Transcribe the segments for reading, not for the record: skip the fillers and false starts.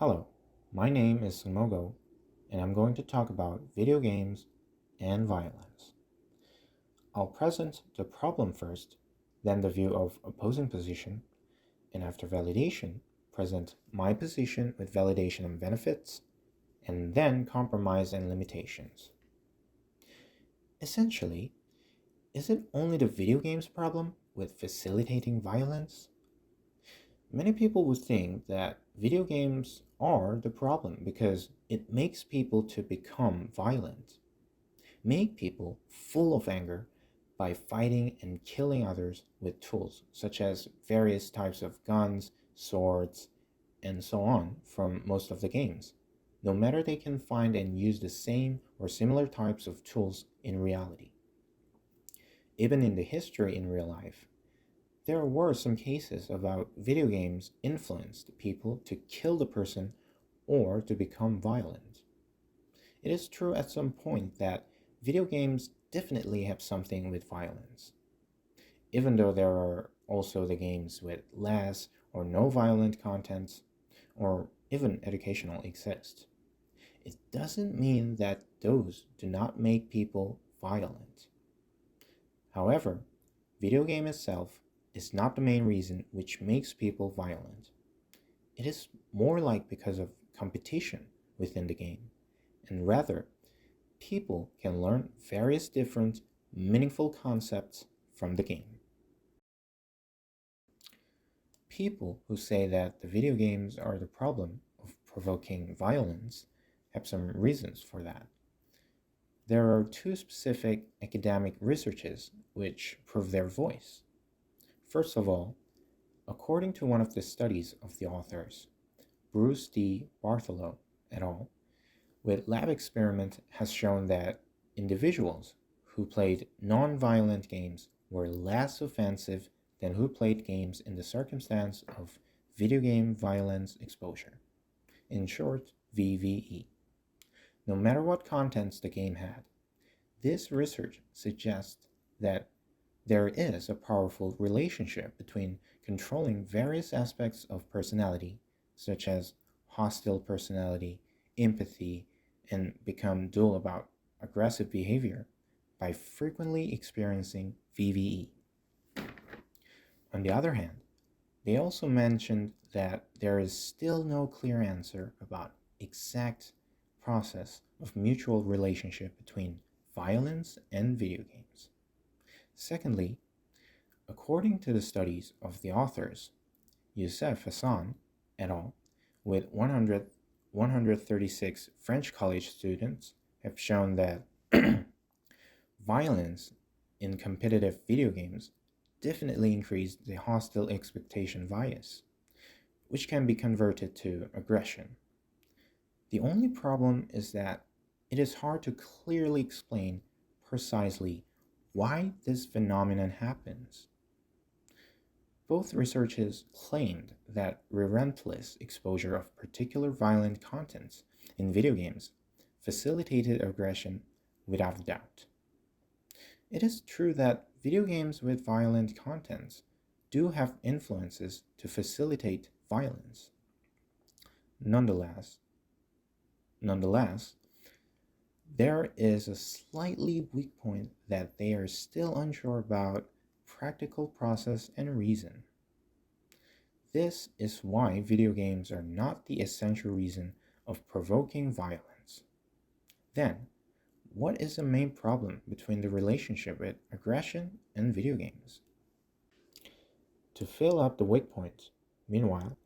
Hello, my name is Seungmo, and I'm going to talk about video games and violence. I'll present the problem first, then the view of opposing position, and after validation, present my position with validation and benefits, and then compromise and limitations. Essentially, is it only the video games problem with facilitating violence? Many people would think that video games are the problem because it makes people to become violent, make people full of anger by fighting and killing others with tools such as various types of guns, swords, and so on from most of the games, no matter they can find and use the same or similar types of tools in reality. Even in the history in real life, there were some cases about video games influenced people to kill the person or to become violent. It is true at some point that video games definitely have something with violence, even though there are also the games with less or no violent contents, or even educational exist. It doesn't mean that those do not make people violent. However, video game itself is not the main reason which makes people violent. It is more like because of competition within the game, and rather, people can learn various different meaningful concepts from the game. People who say that the video games are the problem of provoking violence have some reasons for that. There are two specific academic researches which prove their voice. First of all, according to one of the studies of the authors, Bruce D. Bartholow et al., with lab experiment has shown that individuals who played non-violent games were less offensive than who played games in the circumstance of video game violence exposure. In short, VVE. No matter what contents the game had, this research suggests that there is a powerful relationship between controlling various aspects of personality, such as hostile personality, empathy, and become dual about aggressive behavior by frequently experiencing VVE. On the other hand, they also mentioned that there is still no clear answer about exact process of mutual relationship between violence and video games. Secondly, according to the studies of the authors, Youssef Hassan et al., with 136 French college students, have shown that violence in competitive video games definitely increased the hostile expectation bias, which can be converted to aggression. The only problem is that it is hard to clearly explain precisely why this phenomenon happens. Both researchers claimed that relentless exposure of particular violent contents in video games facilitated aggression without doubt. It is true that video games with violent contents do have influences to facilitate violence. Nonetheless, there is a slightly weak point that they are still unsure about practical process and reason. This is why video games are not the essential reason of provoking violence. Then, what is the main problem between the relationship with aggression and video games? To fill up the weak point, meanwhile,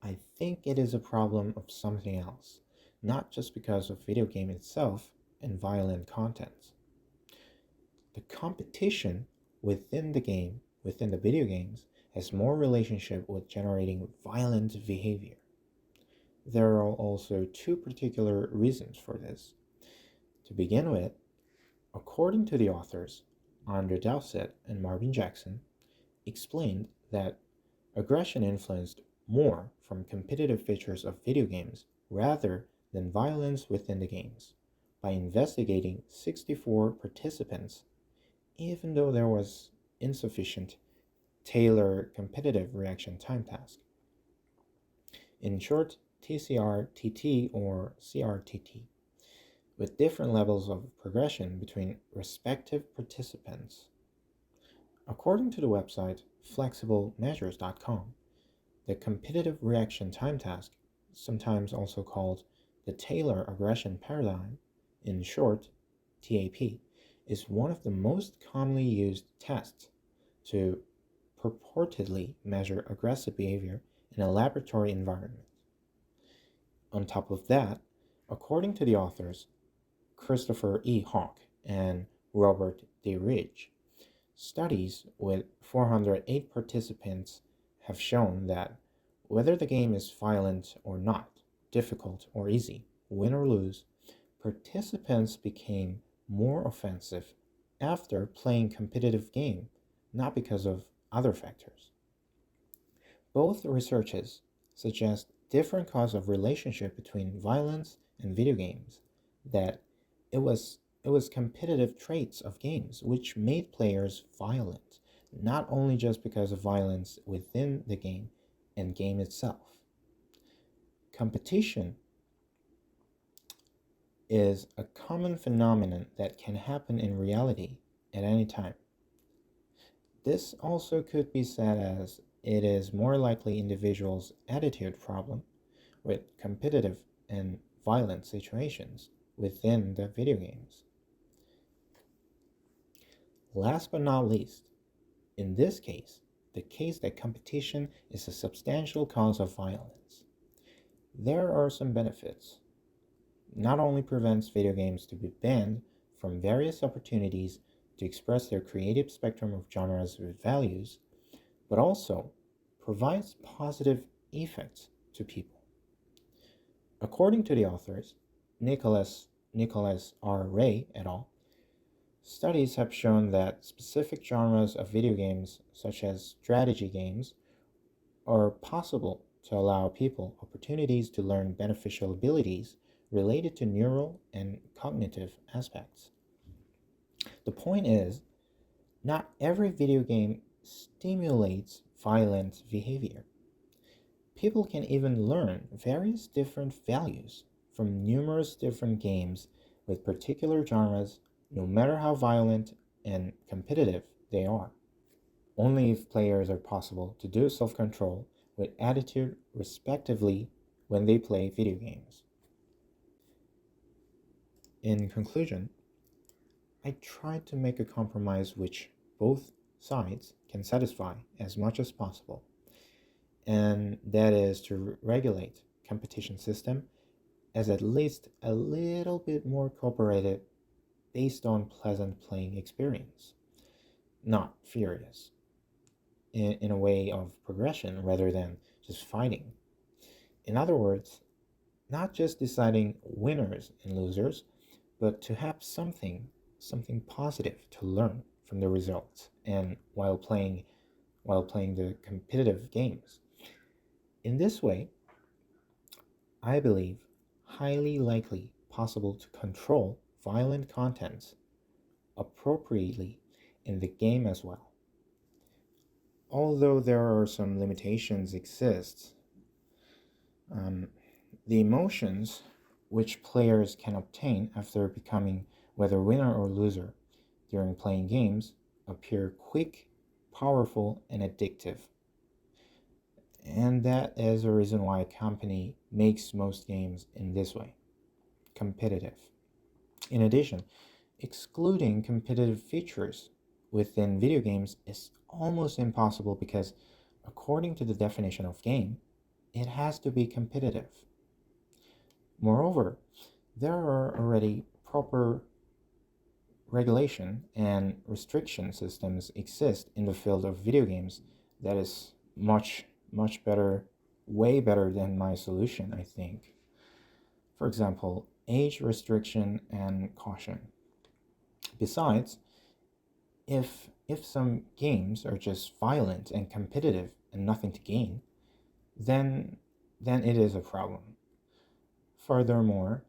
I think it is a problem of something else, not just because of video game itself and violent content. The competition within the video games, has more relationship with generating violent behavior. There are also two particular reasons for this. To begin with, according to the authors, Andre Dowsett and Marvin Jackson, explained that aggression influenced more from competitive features of video games rather than violence within the games by investigating 64 participants, even though there was insufficient tailored competitive reaction time task. In short, TCR-TT or CRTT, with different levels of progression between respective participants. According to the website flexiblemeasures.com, the competitive reaction time task, sometimes also called the Taylor aggression paradigm, in short, TAP, is one of the most commonly used tests to purportedly measure aggressive behavior in a laboratory environment. On top of that, according to the authors Christopher E. Hawk and Robert D. Ridge, studies with 408 participants have shown that whether the game is violent or not, difficult or easy, win or lose, participants became more offensive after playing competitive game, not because of other factors. Both researches suggest different cause of relationship between violence and video games, that it was competitive traits of games which made players violent, not only just because of violence within the game and game itself. Competition is a common phenomenon that can happen in reality at any time. This also could be said as it is more likely individuals' attitude problem with competitive and violent situations within the video games. Last but not least, in this case, the case that competition is a substantial cause of violence, there are some benefits. Not only prevents video games to be banned from various opportunities to express their creative spectrum of genres with values, but also provides positive effects to people. According to the authors, Nicholas R. Ray et al., studies have shown that specific genres of video games, such as strategy games, are possible to allow people opportunities to learn beneficial abilities related to neural and cognitive aspects. The point is, not every video game stimulates violent behavior. People can even learn various different values from numerous different games with particular genres, no matter how violent and competitive they are. Only if players are possible to do self-control with attitude respectively when they play video games. In conclusion, I tried to make a compromise which both sides can satisfy as much as possible, and that is to regulate competition system as at least a little bit more cooperative based on pleasant playing experience, not furious, in a way of progression rather than just fighting. In other words, not just deciding winners and losers, but to have something positive to learn from the results and while playing the competitive games. In this way, I believe highly likely possible to control violent contents appropriately in the game as well. Although there are some limitations exist, um, the emotions which players can obtain after becoming whether winner or loser during playing games appear quick, powerful, and addictive. And that is a reason why a company makes most games in this way, competitive. In addition, excluding competitive features within video games is almost impossible because, according to the definition of game, it has to be competitive. Moreover, there are already proper regulation and restriction systems exist in the field of video games that is much better, way better than my solution, I think. For example, age restriction and caution. Besides, if some games are just violent and competitive and nothing to gain, then it is a problem. Furthermore,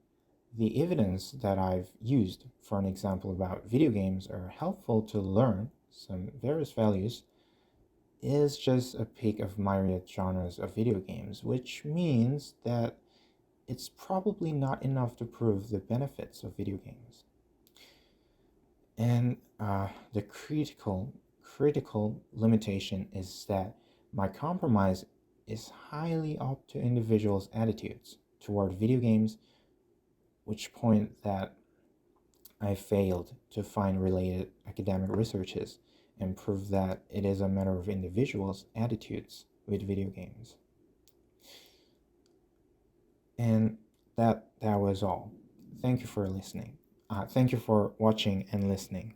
the evidence that I've used for an example about video games are helpful to learn some various values is just a peak of myriad genres of video games, which means that it's probably not enough to prove the benefits of video games. And the critical limitation is that my compromise is highly up to individuals' attitudes toward video games, which point that I failed to find related academic researches and prove that it is a matter of individuals' attitudes with video games. And that was all. Thank you for listening. Thank you for watching and listening.